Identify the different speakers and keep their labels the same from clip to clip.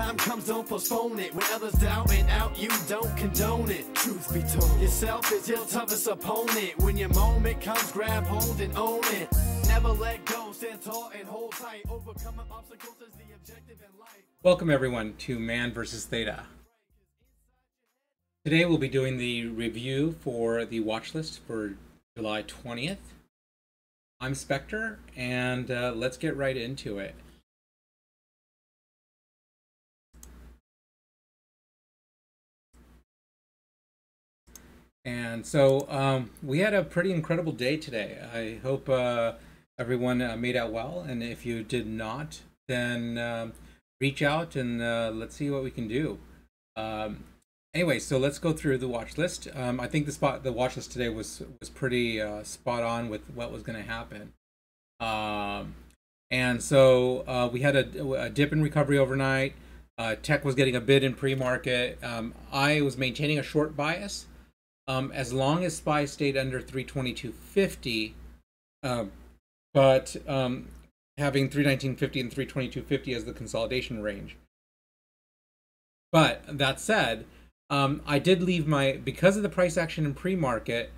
Speaker 1: time comes, don't postpone it. When others doubt and out, you don't condone it. Truth be told, yourself is your toughest opponent. When your moment comes, grab hold and own it. Never let go, stand tall and hold tight. Overcoming obstacles is the objective in life.
Speaker 2: Welcome everyone to Man vs. Theta. Today we'll be doing the review for the watch list for July 20th. I'm Spectre, and let's get right into it. And so we had a pretty incredible day today. I hope everyone made out well, and if you did not, then reach out and let's see what we can do. Anyway, so let's go through the watch list. I think the watch list today was pretty spot on with what was going to happen. And so we had a dip in recovery overnight. Tech was getting a bid in pre-market. I was maintaining a short bias as long as SPY stayed under 322.50, but having 319.50 and 322.50 as the consolidation range. But that said, I did leave because of the price action in pre-market,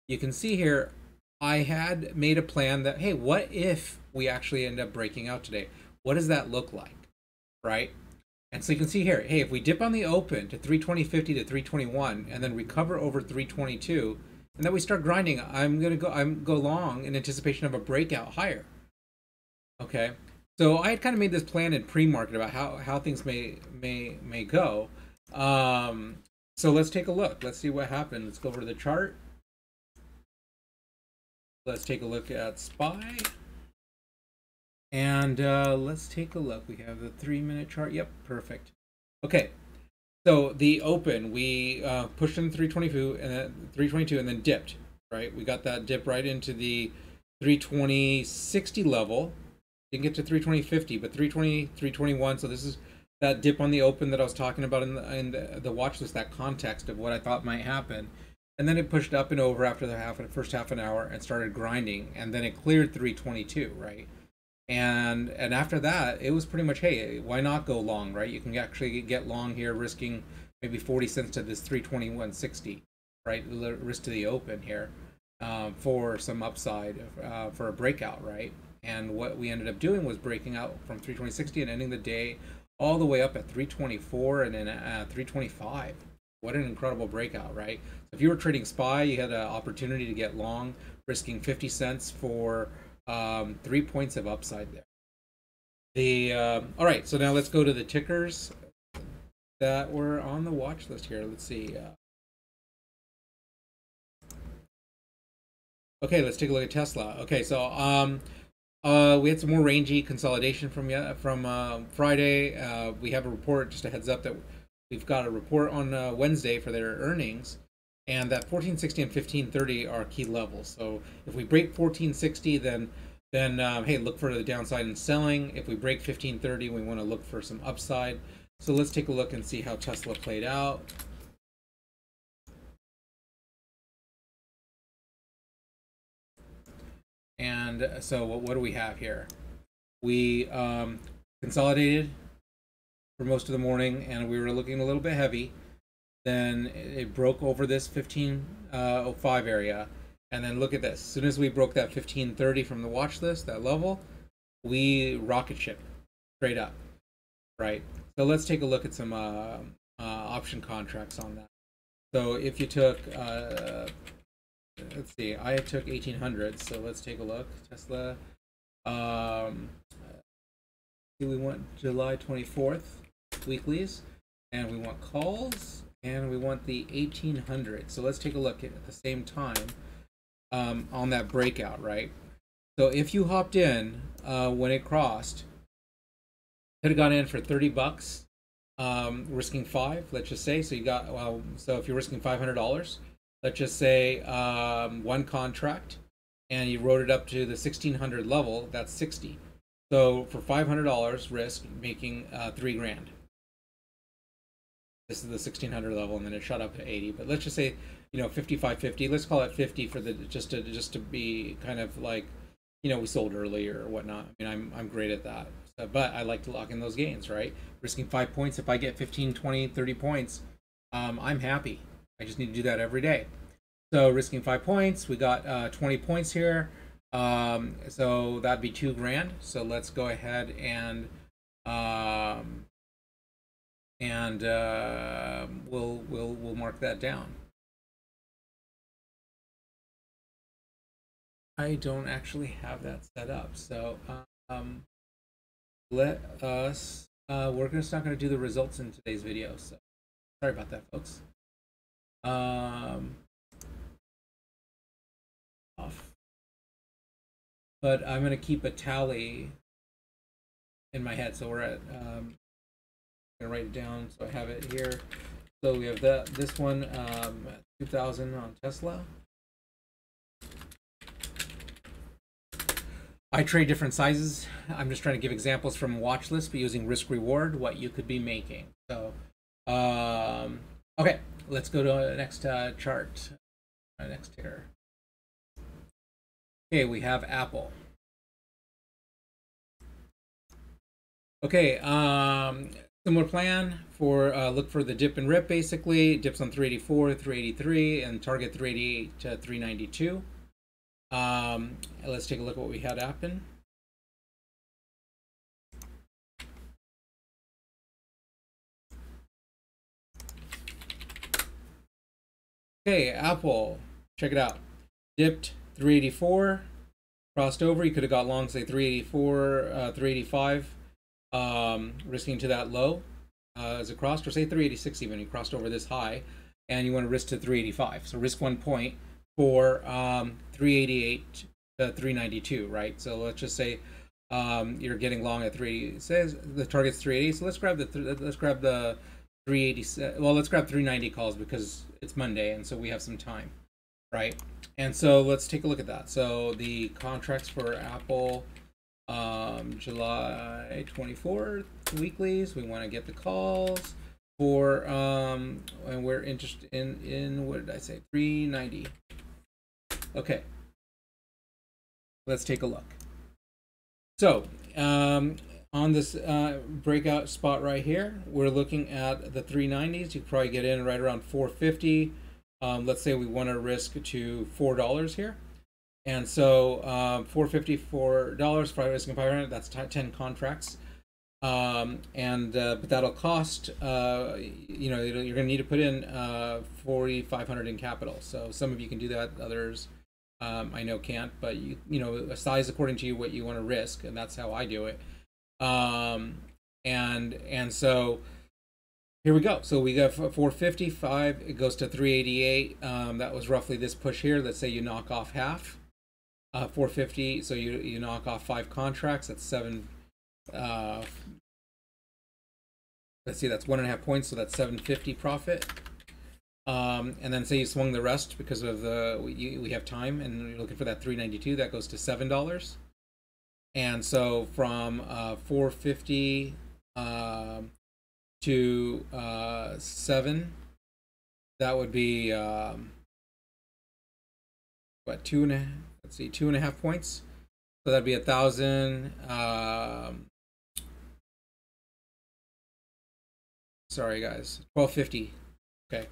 Speaker 2: you can see here, I had made a plan that, hey, what if we actually end up breaking out today? What does that look like, right? And so you can see here, hey, if we dip on the open to 320.50 to 321 and then recover over 322, and then we start grinding, I'm go long in anticipation of a breakout higher. Okay, so I had kind of made this plan in pre-market about how things may go. So let's take a look. Let's see what happened. Let's go over to the chart. Let's take a look at SPY. And let's take a look. We have the 3-minute chart. Yep, perfect. Okay, so the open, we pushed in 322 and then dipped, right? We got that dip right into the 320.60 level. Didn't get to 320.50, but 320, 321. So this is that dip on the open that I was talking about in the watch list, that context of what I thought might happen. And then it pushed up and over after the first half an hour and started grinding, and then it cleared 322, right? And after that, it was pretty much, hey, why not go long, right? You can actually get long here, risking maybe 40 cents to this 321.60, right? Risk to the open here for some upside for a breakout, right? And what we ended up doing was breaking out from 320.60 and ending the day all the way up at 324 and then 325. What an incredible breakout, right? So if you were trading SPY, you had an opportunity to get long, risking 50 cents for 3 points of upside there. All right, so now let's go to the tickers that were on the watch list here. Let's see. Okay, let's take a look at Tesla. Okay, so we had some more rangy consolidation from Friday. We have a report, just a heads up that we've got a report on Wednesday for their earnings, and that 1460 and 1530 are key levels. So if we break 1460, then hey, look for the downside in selling. If we break 1530, we want to look for some upside. So let's take a look and see how Tesla played out. And so what do we have here? We consolidated for most of the morning, and we were looking a little bit heavy. Then it broke over this 1505 area, and then look at this. As soon as we broke that 1530 from the watch list, that level, we rocket ship straight up, right? So let's take a look at some option contracts on that. So if you took let's see, I took 1800, so let's take a look. Tesla, we want July 24th weeklies, and we want calls, and we want the 1800. So let's take a look at the same time on that breakout, right? So if you hopped in when it crossed, could have gone in for 30 bucks, risking 5, let's just say. So you got, well, so if you're risking $500, let's just say one contract, and you wrote it up to the 1600 level, that's 60. So for $500 risk, making $3 grand. This is the 1600 level, and then it shot up to 80. But let's just say, you know, 55.50. Let's call it 50 for the just to be kind of like you know, we sold earlier or whatnot. I mean, I'm great at that. So, but I like to lock in those gains, right? Risking 5 points. If I get 15, 20, 30 points, I'm happy. I just need to do that every day. So risking 5 points, we got 20 points here. So that'd be $2 grand. So let's go ahead and we'll mark that down. I don't actually have that set up, so let us. We're just not going to do the results in today's video, so sorry about that, folks. Off. But I'm going to keep a tally in my head, so we're at. I'm going to write it down so I have it here. So we have this one, 2,000 on Tesla. I trade different sizes. I'm just trying to give examples from watch list, but using risk reward, what you could be making. So, okay, let's go to the next chart, next ticker. Okay, we have Apple. Okay, similar plan for look for the dip and rip. Basically, dips on 384, 383, and target 388 to 392. Let's take a look at what we had happen. Okay, Apple, check it out. Dipped 384, crossed over. You could have got long, say 384, 385, risking to that low as it crossed, or say 386 even. You crossed over this high, and you want to risk to 385. So risk 1 point for 388 to 392, right? So let's just say you're getting long at 3. It says the target's 380. So let's grab the 380. Well, let's grab 390 calls because it's Monday, and so we have some time, right? And so let's take a look at that. So the contracts for Apple, July 24th weeklies. We want to get the calls for and we're interested in what did I say? 390. Okay, let's take a look. So on this breakout spot right here, we're looking at the 390s. You could probably get in right around 450. Let's say we want to risk to $4 here, and so $450, $4, probably risking 500. That's 10 contracts, but that'll cost you know, you're going to need to put in 4,500 in capital. So some of you can do that, others I know can't, but you know, size according to you what you want to risk, and that's how I do it. And so here we go. So we got 455. It goes to 388. That was roughly this push here. Let's say you knock off half. 450. So you knock off 5 contracts. That's 7. Let's see. That's 1.5 points. So that's 750 profit. And then say you swung the rest because of we have time and you're looking for that 392. That goes to $7. And so from 450 to 7, that would be what, 2.5? Let's see, 2.5 points. So that'd be 1,000. Sorry guys, 1250. Okay,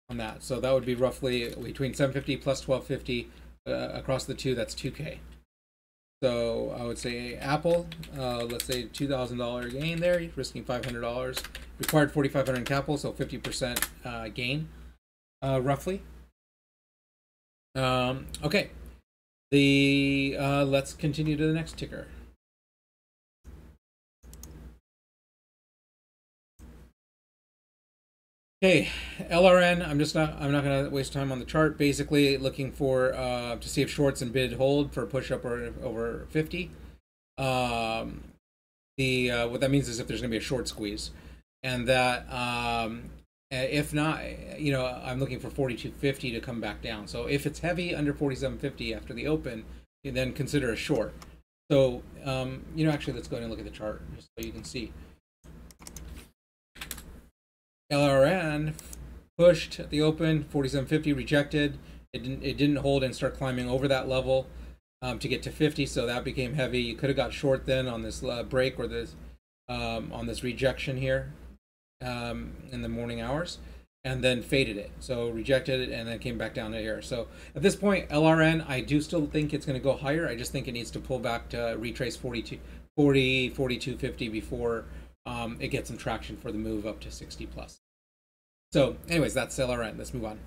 Speaker 2: on that. So that would be roughly between 750 plus 1250 across the two. That's 2K. So I would say Apple, let's say $2,000 gain there, risking $500. Required 4,500 in capital, so 50% gain, roughly. Okay, let's continue to the next ticker. Okay, LRN. I'm not going to waste time on the chart. Basically, looking for to see if shorts and bid hold for push up or over 50. What that means is if there's going to be a short squeeze, and that if not, you know, I'm looking for 42.50 to come back down. So if it's heavy under 47.50 after the open, you then consider a short. So you know, actually, let's go ahead and look at the chart just so you can see. LRN pushed at the open, 47.50, rejected. It didn't hold and start climbing over that level. to get to 50, so that became heavy. You could have got short then on this break or this on this rejection here in the morning hours, and then faded it. So rejected it and then came back down to here. So at this point, LRN, I do still think it's going to go higher. I just think it needs to pull back to retrace 4250 before it gets some traction for the move up to 60 plus. So anyways, that's LRN. Let's move on.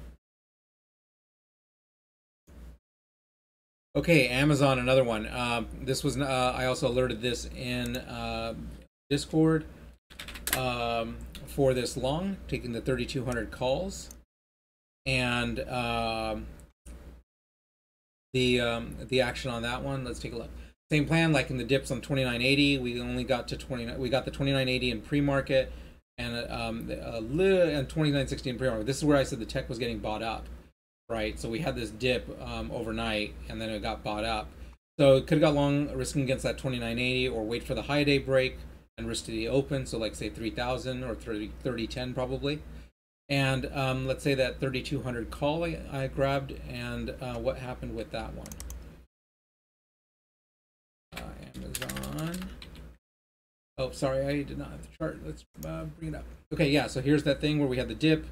Speaker 2: Okay, Amazon, another one. This was I also alerted this in Discord for this long, taking the 3,200 calls, and the action on that one. Let's take a look. Same plan, like in the dips on 2980, we only got to 29. We got the 2980 in pre-market, and 2960 in pre-market. This is where I said the tech was getting bought up. Right, so we had this dip overnight, and then it got bought up. So it could have got long, risking against that 2980, or wait for the high day break and risk to the open. So like say 3,000 or 3010 probably. And let's say that 3,200 call I grabbed, and what happened with that one? Amazon. Oh, sorry, I did not have the chart. Let's bring it up. Okay, yeah. So here's that thing where we had the dip.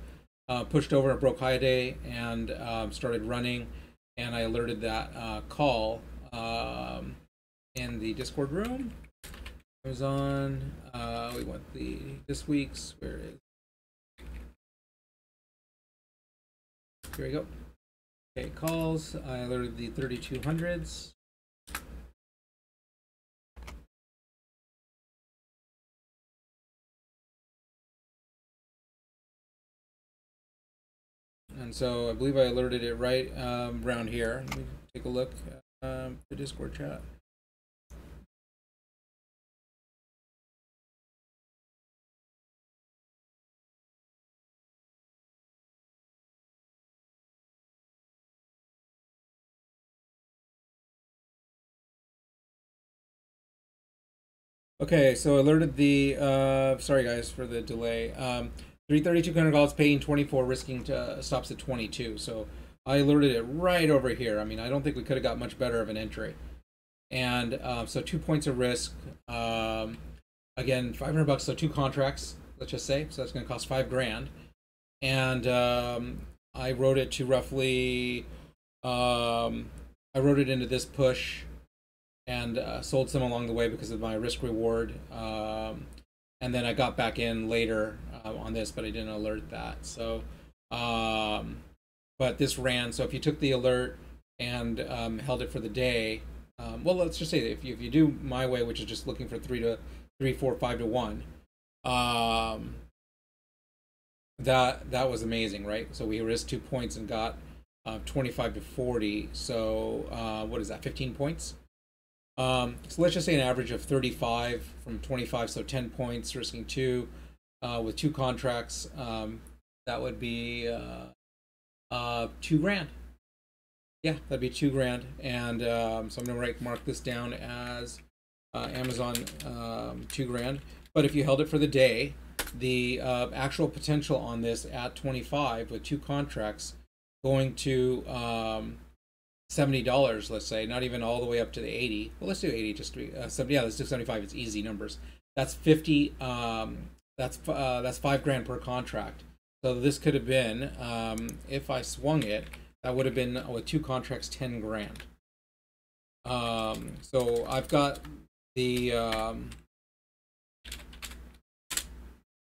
Speaker 2: Pushed over and broke high day and started running, and I alerted that call in the Discord room. It was on. We want this week's. Where is? Here we go. Okay, calls. I alerted the 3,200s. And so I believe I alerted it right around here. Let me take a look at the Discord chat. Okay, so alerted the, sorry guys for the delay. 332 calls, paying 24, risking to stops at 22. So I alerted it right over here. I mean, I don't think we could have got much better of an entry. And so 2 points of risk. Again, $500, so 2 contracts, let's just say. So that's going to cost $5,000. And I wrote it to roughly, I wrote it into this push and sold some along the way because of my risk reward. And then I got back in later on this, but I didn't alert that. So, but this ran. So if you took the alert and held it for the day, well, let's just say if you do my way, which is just looking for 3, 4, 5 to 1, that was amazing, right? So we risked 2 points and got 25 to 40. So what is that? 15 points. So let's just say an average of 35 from 25, so 10 points, risking 2 with 2 contracts. That would be $2,000. Yeah, that'd be $2,000. And so I'm gonna mark this down as Amazon $2,000. But if you held it for the day, the actual potential on this at 25 with 2 contracts going to $70, let's say, not even all the way up to the 80. Well, let's do 80, just 70. Yeah, let's do 75. It's easy numbers. That's 50. That's $5,000 per contract. So this could have been, if I swung it, that would have been with 2 contracts, $10,000. So I've got the. Is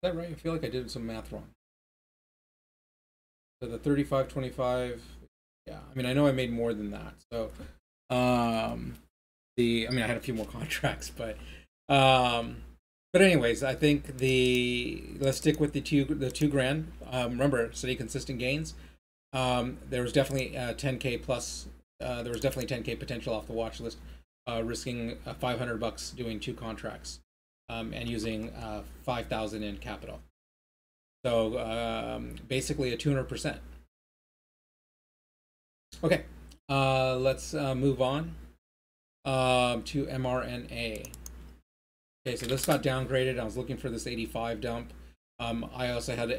Speaker 2: that right? I feel like I did some math wrong. So the 35, 25. Yeah, I mean, I know I made more than that. So, I mean, I had a few more contracts, but anyways, I think let's stick with the $2,000. Remember, steady, consistent gains. There was definitely 10K plus. There was definitely 10K potential off the watch list, risking $500 doing 2 contracts, and using 5,000 in capital. So basically a 200%. Okay, let's move on to mRNA. Okay, so this got downgraded. I was looking for this 85 dump. I also had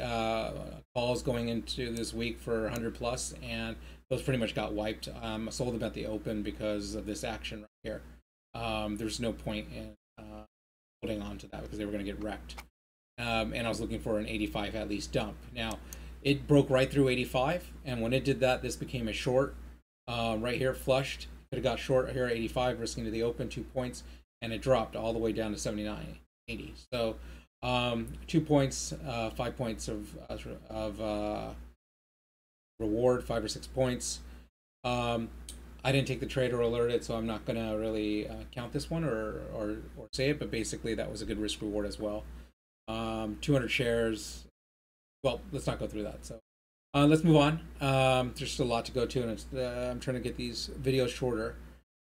Speaker 2: calls going into this week for 100 plus, and those pretty much got wiped. I sold them at the open because of this action right here. There's no point in holding on to that because they were going to get wrecked. And I was looking for an 85 at least dump. Now, it broke right through 85, and when it did that, this became a short. Right here, flushed. Could have got short here at 85, risking to the open 2 points, and it dropped all the way down to 79.80. So 2 points, 5 points of reward, 5 or 6 points. I didn't take the trade or alert it, so I'm not gonna really count this one or say it. But basically, that was a good risk reward as well. 200 shares. Well, let's not go through that. So let's move on. There's just a lot to go to, and I'm trying to get these videos shorter.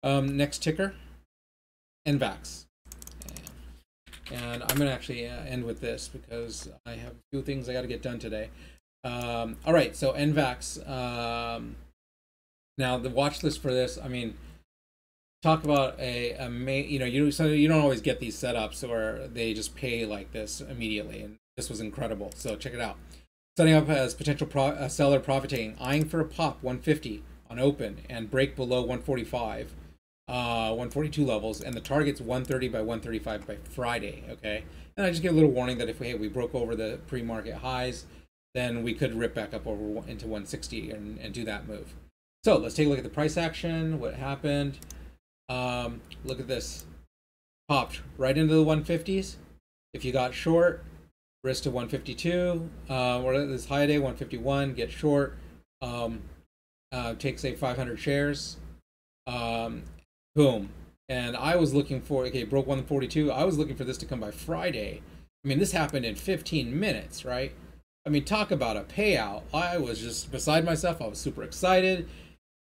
Speaker 2: Next ticker, NVAX. And I'm going to actually end with this because I have a few things I got to get done today. All right, so NVAX. Now, the watch list for this, I mean, talk about you don't always get these setups where they just pay like this immediately, and this was incredible. So check it out. Setting up as potential seller profit taking, eyeing for a pop 150 on open and break below 145. 142 levels, and the target's 130 by 135 by Friday. Okay, and I just give a little warning that if we broke over the pre-market highs, then we could rip back up over into 160 and do that move. So let's take a look at the price action. What happened? Look at this, popped right into the 150s. If you got short, risk to 152, or this high day 151, get short, take say 500 shares. Boom. And I was looking for, okay, broke 142. I was looking for this to come by Friday. I mean, this happened in 15 minutes, right? I mean, talk about a payout. I was just beside myself. I was super excited.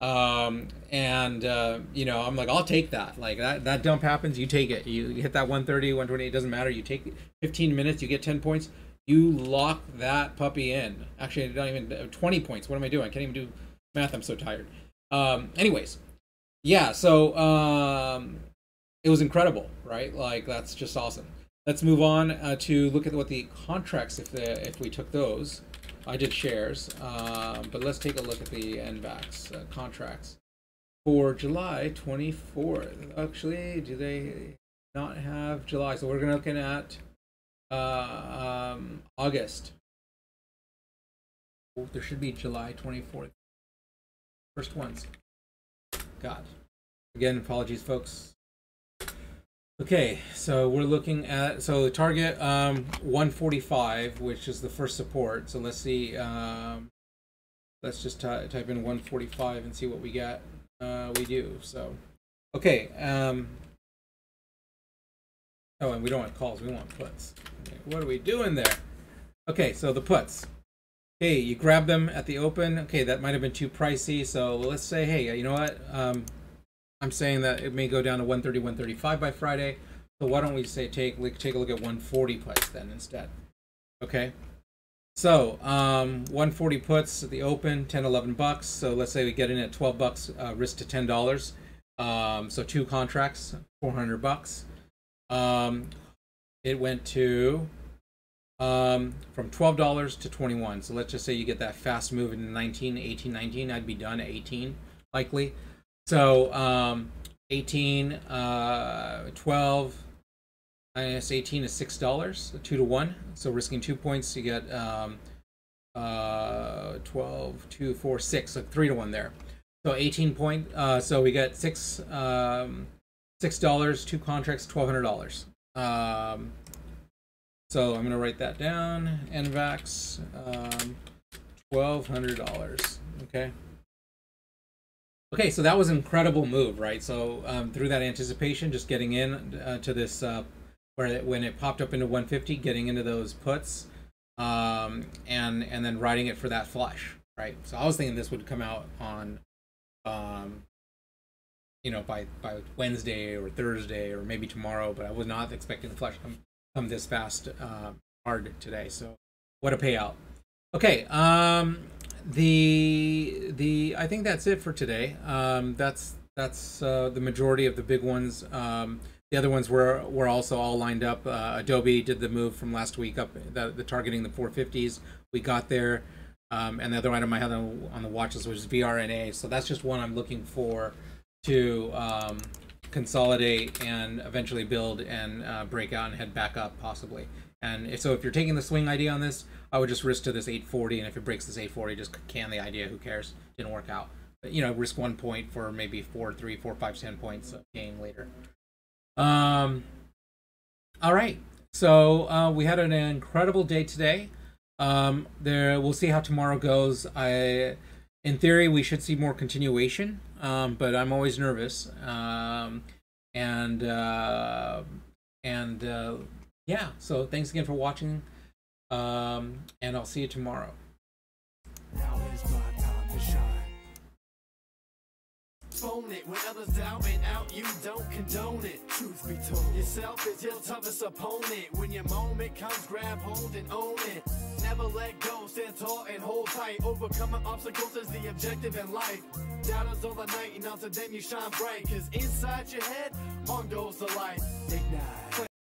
Speaker 2: I'm like, I'll take that. Like that dump happens, you take it. You hit that 130, 120, it doesn't matter. You take 15 minutes, you get 10 points. You lock that puppy in. Actually, not even 20 points. What am I doing? I can't even do math. I'm so tired. Anyways. Yeah, so it was incredible, right? Like, that's just awesome. Let's move on to look at what the contracts, if we took those. I did shares, but let's take a look at the NVAX contracts for July 24th. Actually, do they not have July? So we're going to look at August. Oh, there should be July 24th. First ones. God. Again, apologies, folks. Okay, so we're looking at, so the target 145, which is the first support. So let's see, let's just type in 145 and see what we get. We do, so. Okay, oh, and we don't want calls, we want puts. Okay, what are we doing there? Okay, so the puts. Hey, you grab them at the open. Okay, that might have been too pricey. So let's say, hey, you know what? I'm saying that it may go down to 130, 135 by Friday. So why don't we say take a look at 140 puts then instead? Okay. So 140 puts at the open, 10, 11 bucks. So let's say we get in at 12 bucks, risk to $10. So 2 contracts, 400 bucks. It went to from $12 to 21. So let's just say you get that fast move into 19, 18, 19. I'd be done at 18 likely. So 18, 12 minus 18 is $6, so 2 to 1. So risking 2 points, you get 12, 2, 4, 6, so 3 to 1 there. So 18 point. So we get $6, 2 contracts, $1,200. So I'm going to write that down. NVAX, $1,200. Okay. Okay, so that was an incredible move, right? So through that anticipation, just getting in to this, when it popped up into 150, getting into those puts, and then riding it for that flush, right? So I was thinking this would come out on, by Wednesday or Thursday or maybe tomorrow, but I was not expecting the flush come this fast hard today. So what a payout. Okay, I think that's it for today. That's the majority of the big ones. The other ones were also all lined up. Adobe did the move from last week up, the targeting the 450s. We got there. And the other item I had on the watch list was VRNA. So that's just one I'm looking for to consolidate and eventually build and break out and head back up possibly. And so if you're taking the swing idea on this, I would just risk to this 840. And if it breaks this 840, just can the idea. Who cares? Didn't work out. But, you know, risk 1 point for maybe 4, 3, 4, 5, 10 points of gain later. All right. So we had an incredible day today. We'll see how tomorrow goes. In theory, we should see more continuation, but I'm always nervous. Yeah, so thanks again for watching, and I'll see you tomorrow.
Speaker 1: Now is my time to shine. Phone it when others down and out, you don't condone it. Truth be told, yourself is your toughest opponent. When your moment comes, grab hold and own it. Never let go, stand tall and hold tight. Overcoming obstacles is the objective in life. Doubters all the night, and out to them you shine bright. Cause inside your head, on goes the light. Ignite.